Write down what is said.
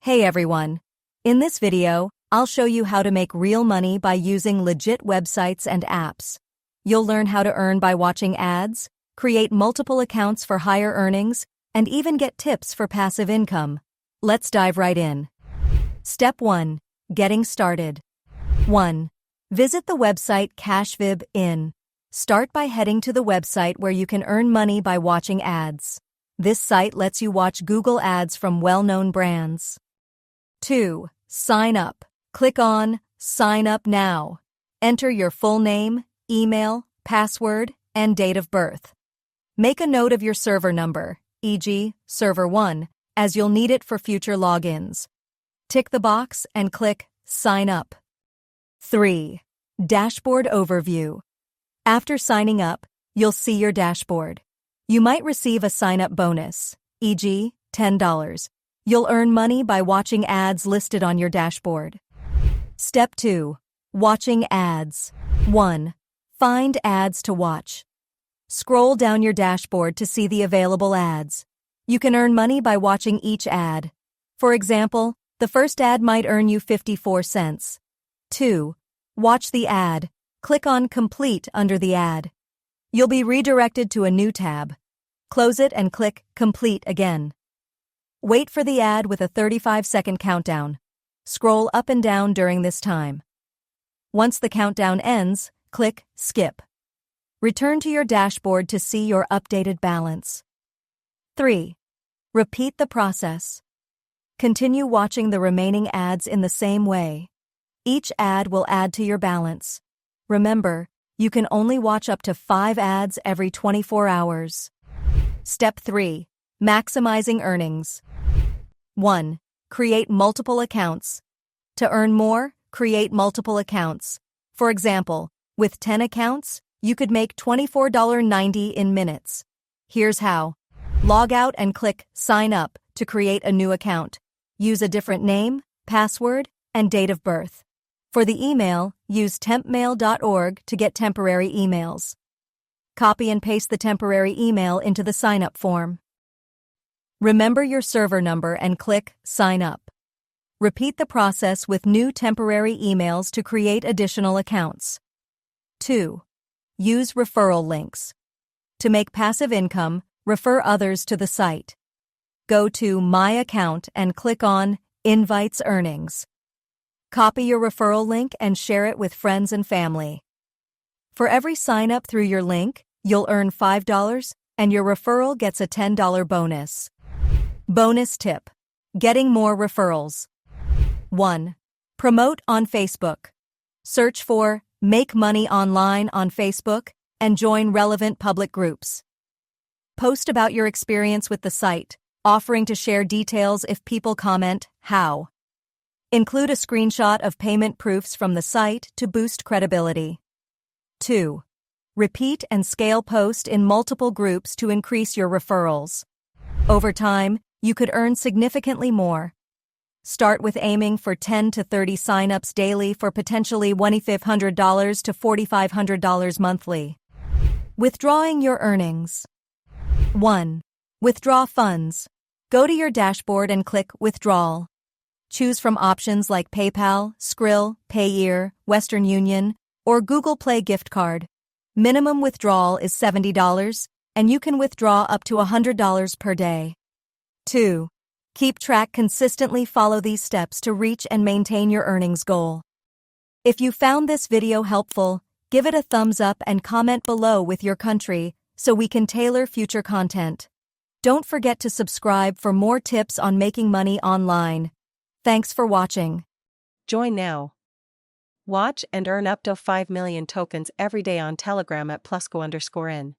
Hey everyone! In this video, I'll show you how to make real money by using legit websites and apps. You'll learn how to earn by watching ads, create multiple accounts for higher earnings, and even get tips for passive income. Let's dive right in. Step 1. Getting started. 1. Visit the website CashVib. Start by heading to the website where you can earn money by watching ads. This site lets you watch Google ads from well-known brands. 2. Sign up. Click on Sign Up Now. Enter your full name, email, password, and date of birth. Make a note of your server number, e.g., server 1, as you'll need it for future logins. Tick the box and click Sign Up. 3. Dashboard Overview. After signing up, you'll see your dashboard. You might receive a sign-up bonus, e.g., $10. You'll earn money by watching ads listed on your dashboard. Step 2. Watching ads. 1. Find ads to watch. Scroll down your dashboard to see the available ads. You can earn money by watching each ad. For example, the first ad might earn you 54 cents. 2. Watch the ad. Click on Complete under the ad. You'll be redirected to a new tab. Close it and click Complete again. Wait for the ad with a 35-second countdown. Scroll up and down during this time. Once the countdown ends, click Skip. Return to your dashboard to see your updated balance. 3. Repeat the process. Continue watching the remaining ads in the same way. Each ad will add to your balance. Remember, you can only watch up to 5 ads every 24 hours. Step 3. Maximizing earnings. 1. Create multiple accounts. To earn more, create multiple accounts. For example, with 10 accounts, you could make $24.90 in minutes. Here's how. Log out and click Sign Up to create a new account. Use a different name, password, and date of birth. For the email, use tempmail.org to get temporary emails. Copy and paste the temporary email into the sign-up form. Remember your server number and click Sign Up. Repeat the process with new temporary emails to create additional accounts. 2. Use referral links. To make passive income, refer others to the site. Go to My Account and click on Invites Earnings. Copy your referral link and share it with friends and family. For every sign-up through your link, you'll earn $5, and your referral gets a $10 bonus. Bonus tip. Getting more referrals. 1. Promote on Facebook. Search for Make Money Online on Facebook and join relevant public groups. Post about your experience with the site, offering to share details if people comment how. Include a screenshot of payment proofs from the site to boost credibility. 2. Repeat and scale post in multiple groups to increase your referrals. Over time, you could earn significantly more. Start with aiming for 10 to 30 signups daily for potentially $2,500 to $4,500 monthly. Withdrawing your earnings. 1. Withdraw funds. Go to your dashboard and click Withdrawal. Choose from options like PayPal, Skrill, Payeer, Western Union, or Google Play gift card. Minimum withdrawal is $70, and you can withdraw up to $100 per day. 2. Keep track consistently. Follow these steps to reach and maintain your earnings goal. If you found this video helpful, give it a thumbs up and comment below with your country so we can tailor future content. Don't forget to subscribe for more tips on making money online. Thanks for watching. Join now. Watch and earn up to 5 million tokens every day on Telegram at +go_in.